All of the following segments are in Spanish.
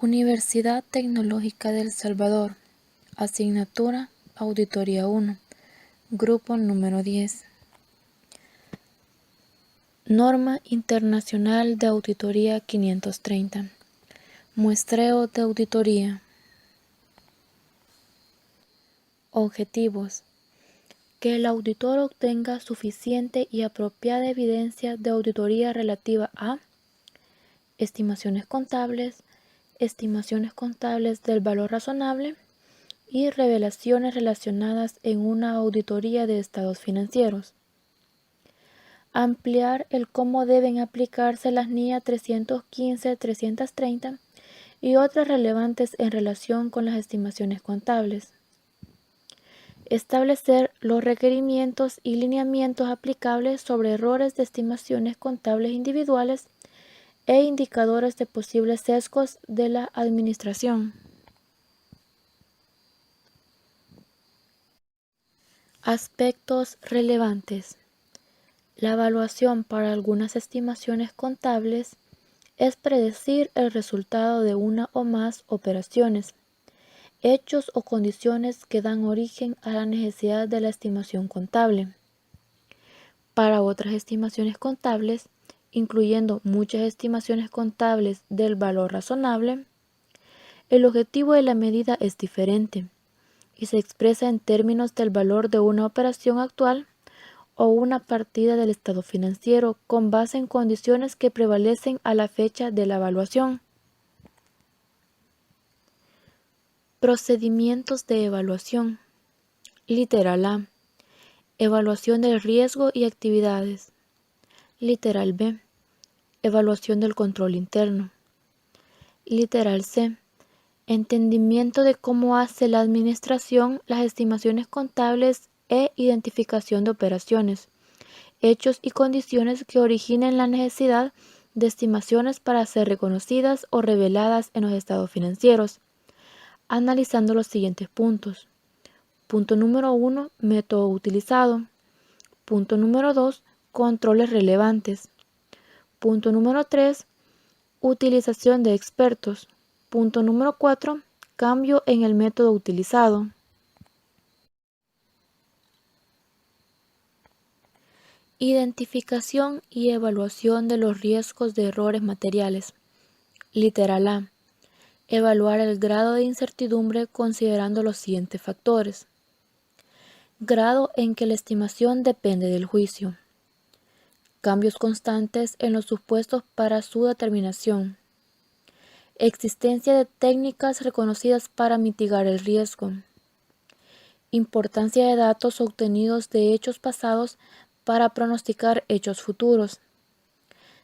Universidad Tecnológica de El Salvador. Asignatura Auditoría 1. Grupo número 10. Norma Internacional de Auditoría 530. Muestreo de auditoría. Objetivos. Que el auditor obtenga suficiente y apropiada evidencia de auditoría relativa a estimaciones contables del valor razonable y revelaciones relacionadas en una auditoría de estados financieros. Ampliar el cómo deben aplicarse las NIA 315-330 y otras relevantes en relación con las estimaciones contables. Establecer los requerimientos y lineamientos aplicables sobre errores de estimaciones contables individuales e indicadores de posibles sesgos de la administración. Aspectos relevantes. La evaluación para algunas estimaciones contables es predecir el resultado de una o más operaciones, hechos o condiciones que dan origen a la necesidad de la estimación contable. Para otras estimaciones contables, incluyendo muchas estimaciones contables del valor razonable, el objetivo de la medida es diferente y se expresa en términos del valor de una operación actual o una partida del estado financiero con base en condiciones que prevalecen a la fecha de la evaluación. Procedimientos de evaluación. Literal A. Evaluación del riesgo y actividades. Literal B. Evaluación del control interno. Literal C. Entendimiento de cómo hace la administración las estimaciones contables e identificación de operaciones, hechos y condiciones que originen la necesidad de estimaciones para ser reconocidas o reveladas en los estados financieros, analizando los siguientes puntos. Punto número 1, método utilizado. Punto número 2, controles relevantes. Punto número 3, utilización de expertos. Punto número 4, cambio en el método utilizado. Identificación y evaluación de los riesgos de errores materiales. Literal A. Evaluar el grado de incertidumbre considerando los siguientes factores. Grado en que la estimación depende del juicio. Cambios constantes en los supuestos para su determinación. Existencia de técnicas reconocidas para mitigar el riesgo. Importancia de datos obtenidos de hechos pasados para pronosticar hechos futuros.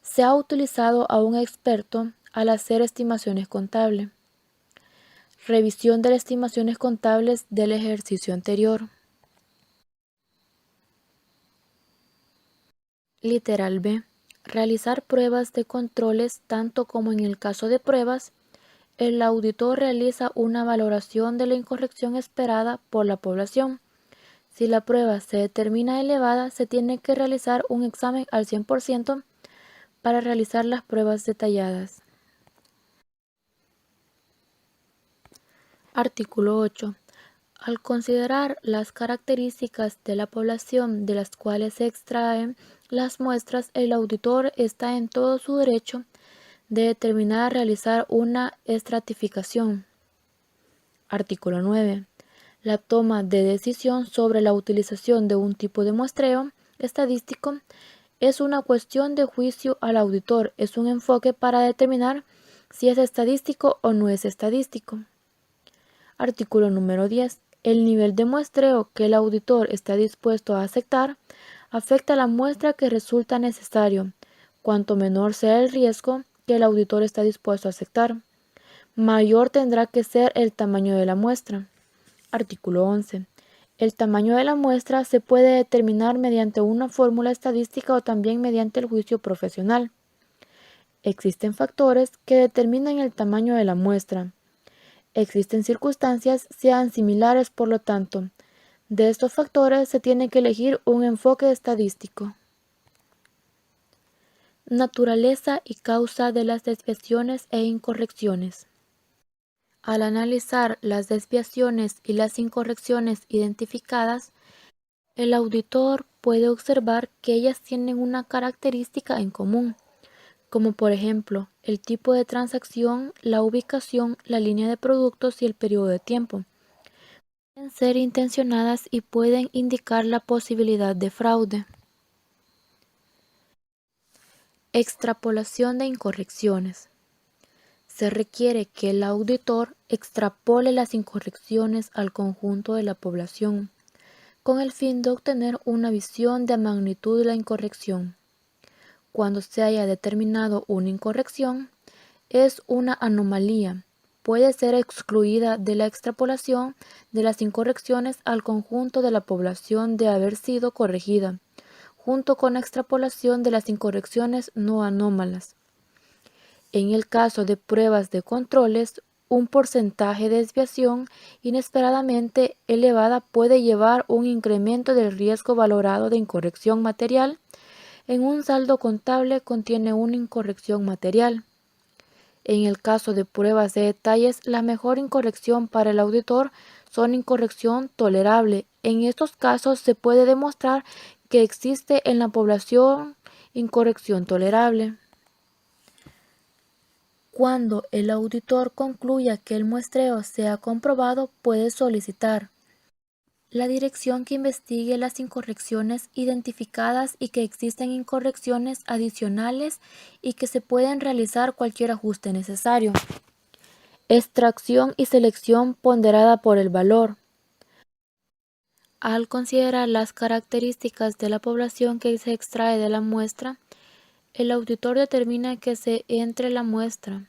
Se ha utilizado a un experto al hacer estimaciones contables. Revisión de las estimaciones contables del ejercicio anterior. Literal B. Realizar pruebas de controles tanto como en el caso de pruebas, el auditor realiza una valoración de la incorrección esperada por la población. Si la prueba se determina elevada, se tiene que realizar un examen al 100% para realizar las pruebas detalladas. Artículo 8. Al considerar las características de la población de las cuales se extraen las muestras, el auditor está en todo su derecho de determinar realizar una estratificación. Artículo 9. La toma de decisión sobre la utilización de un tipo de muestreo estadístico es una cuestión de juicio al auditor, es un enfoque para determinar si es estadístico o no es estadístico. Artículo número 10. El nivel de muestreo que el auditor está dispuesto a aceptar afecta la muestra que resulta necesario. Cuanto menor sea el riesgo que el auditor está dispuesto a aceptar, mayor tendrá que ser el tamaño de la muestra. Artículo 11. El tamaño de la muestra se puede determinar mediante una fórmula estadística o también mediante el juicio profesional. Existen factores que determinan el tamaño de la muestra. Existen circunstancias sean similares, por lo tanto, de estos factores se tiene que elegir un enfoque estadístico. Naturaleza y causa de las desviaciones e incorrecciones. Al analizar las desviaciones y las incorrecciones identificadas, el auditor puede observar que ellas tienen una característica en común, como por ejemplo el tipo de transacción, la ubicación, la línea de productos y el periodo de tiempo. Pueden ser intencionadas y pueden indicar la posibilidad de fraude. Extrapolación de incorrecciones. Se requiere que el auditor extrapole las incorrecciones al conjunto de la población, con el fin de obtener una visión de magnitud de la incorrección. Cuando se haya determinado una incorrección, es una anomalía. Puede ser excluida de la extrapolación de las incorrecciones al conjunto de la población de haber sido corregida, junto con la extrapolación de las incorrecciones no anómalas. En el caso de pruebas de controles, un porcentaje de desviación inesperadamente elevada puede llevar un incremento del riesgo valorado de incorrección material. En un saldo contable contiene una incorrección material. En el caso de pruebas de detalles, la mejor incorrección para el auditor son incorrección tolerable. En estos casos se puede demostrar que existe en la población incorrección tolerable. Cuando el auditor concluya que el muestreo se ha comprobado, puede solicitar la dirección que investigue las incorrecciones identificadas y que existen incorrecciones adicionales y que se pueden realizar cualquier ajuste necesario. Extracción y selección ponderada por el valor. Al considerar las características de la población que se extrae de la muestra, el auditor determina que se entre la muestra.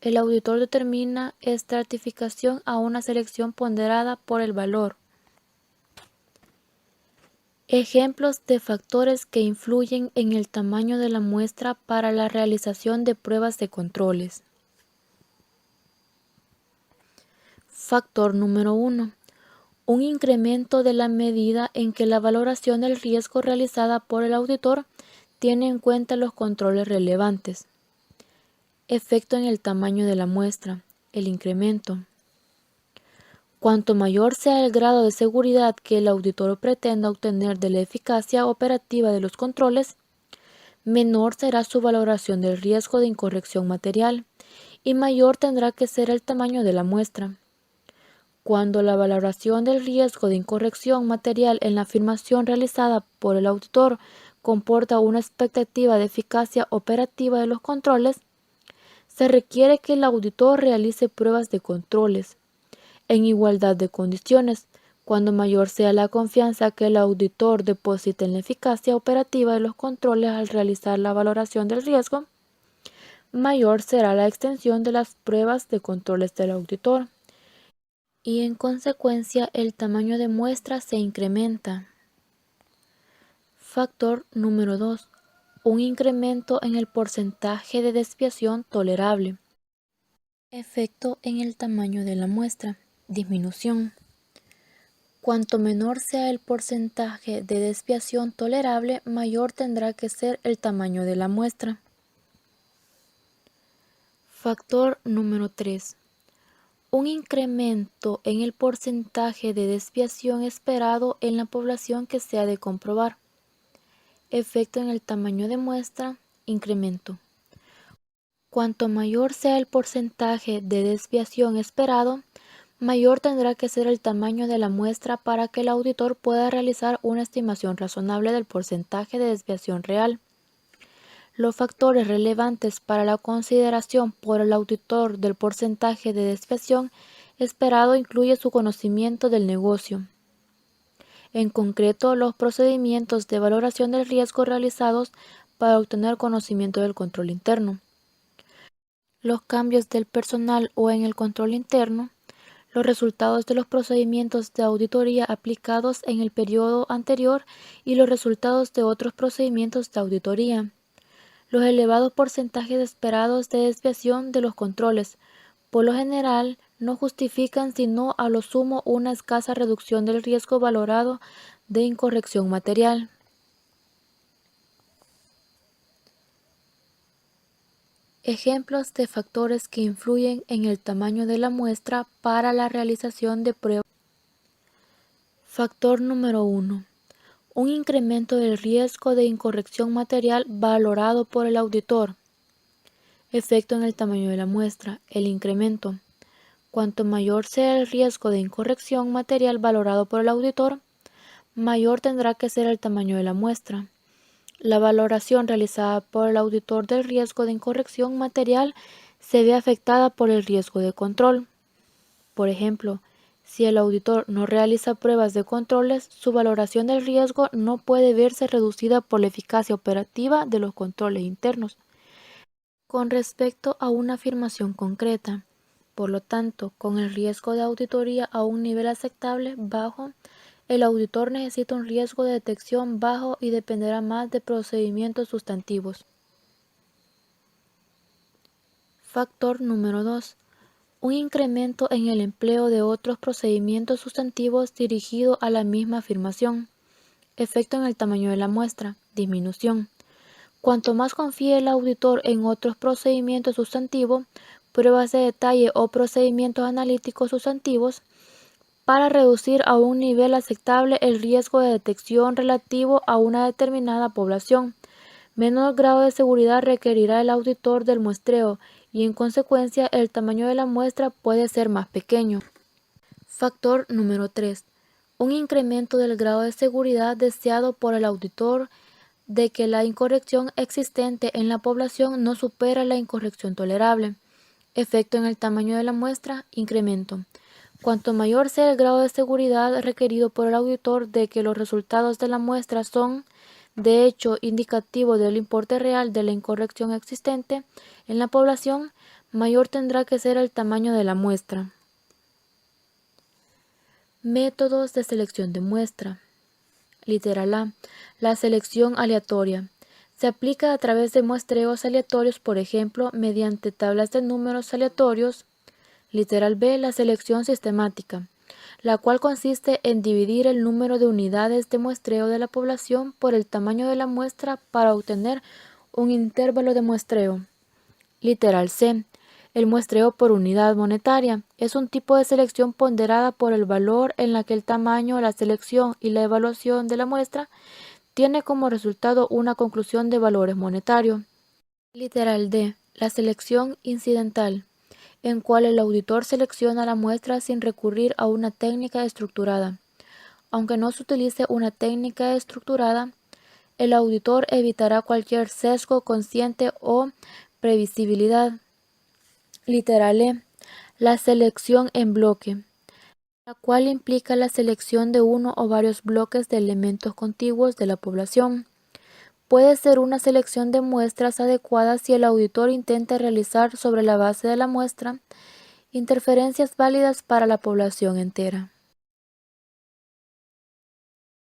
El auditor determina estratificación a una selección ponderada por el valor. Ejemplos de factores que influyen en el tamaño de la muestra para la realización de pruebas de controles. Factor número 1. Un incremento de la medida en que la valoración del riesgo realizada por el auditor tiene en cuenta los controles relevantes. Efecto en el tamaño de la muestra, el incremento. Cuanto mayor sea el grado de seguridad que el auditor pretenda obtener de la eficacia operativa de los controles, menor será su valoración del riesgo de incorrección material y mayor tendrá que ser el tamaño de la muestra. Cuando la valoración del riesgo de incorrección material en la afirmación realizada por el auditor comporta una expectativa de eficacia operativa de los controles, se requiere que el auditor realice pruebas de controles en igualdad de condiciones. Cuando mayor sea la confianza que el auditor deposita en la eficacia operativa de los controles al realizar la valoración del riesgo, mayor será la extensión de las pruebas de controles del auditor y en consecuencia el tamaño de muestra se incrementa. Factor número 2. Un incremento en el porcentaje de desviación tolerable. Efecto en el tamaño de la muestra. Disminución. Cuanto menor sea el porcentaje de desviación tolerable, mayor tendrá que ser el tamaño de la muestra. Factor número 3. Un incremento en el porcentaje de desviación esperado en la población que se ha de comprobar. Efecto en el tamaño de muestra, incremento. Cuanto mayor sea el porcentaje de desviación esperado, mayor tendrá que ser el tamaño de la muestra para que el auditor pueda realizar una estimación razonable del porcentaje de desviación real. Los factores relevantes para la consideración por el auditor del porcentaje de desviación esperado incluye su conocimiento del negocio. En concreto, los procedimientos de valoración del riesgo realizados para obtener conocimiento del control interno. Los cambios del personal o en el control interno, los resultados de los procedimientos de auditoría aplicados en el periodo anterior y los resultados de otros procedimientos de auditoría. Los elevados porcentajes esperados de desviación de los controles, por lo general, no justifican sino a lo sumo una escasa reducción del riesgo valorado de incorrección material. Ejemplos de factores que influyen en el tamaño de la muestra para la realización de pruebas. Factor número 1. Un incremento del riesgo de incorrección material valorado por el auditor. Efecto en el tamaño de la muestra. El incremento. Cuanto mayor sea el riesgo de incorrección material valorado por el auditor, mayor tendrá que ser el tamaño de la muestra. La valoración realizada por el auditor del riesgo de incorrección material se ve afectada por el riesgo de control. Por ejemplo, si el auditor no realiza pruebas de controles, su valoración del riesgo no puede verse reducida por la eficacia operativa de los controles internos. Con respecto a una afirmación concreta, por lo tanto, con el riesgo de auditoría a un nivel aceptable bajo, el auditor necesita un riesgo de detección bajo y dependerá más de procedimientos sustantivos. Factor número 2. Un incremento en el empleo de otros procedimientos sustantivos dirigido a la misma afirmación. Efecto en el tamaño de la muestra. Disminución. Cuanto más confíe el auditor en otros procedimientos sustantivos, pruebas de detalle o procedimientos analíticos sustantivos, para reducir a un nivel aceptable el riesgo de detección relativo a una determinada población, menor grado de seguridad requerirá el auditor del muestreo y en consecuencia el tamaño de la muestra puede ser más pequeño. Factor número 3. Un incremento del grado de seguridad deseado por el auditor de que la incorrección existente en la población no supera la incorrección tolerable. Efecto en el tamaño de la muestra, incremento. Cuanto mayor sea el grado de seguridad requerido por el auditor de que los resultados de la muestra son, de hecho, indicativos del importe real de la incorrección existente en la población, mayor tendrá que ser el tamaño de la muestra. Métodos de selección de muestra. Literal A. La selección aleatoria. Se aplica a través de muestreos aleatorios, por ejemplo, mediante tablas de números aleatorios. Literal B. La selección sistemática, la cual consiste en dividir el número de unidades de muestreo de la población por el tamaño de la muestra para obtener un intervalo de muestreo. Literal C. El muestreo por unidad monetaria es un tipo de selección ponderada por el valor en la que el tamaño, la selección y la evaluación de la muestra tiene como resultado una conclusión de valores monetarios. Literal D. La selección incidental, en cual el auditor selecciona la muestra sin recurrir a una técnica estructurada. Aunque no se utilice una técnica estructurada, el auditor evitará cualquier sesgo consciente o previsibilidad. Literal E. La selección en bloque, la cual implica la selección de uno o varios bloques de elementos contiguos de la población. Puede ser una selección de muestras adecuada si el auditor intenta realizar sobre la base de la muestra interferencias válidas para la población entera.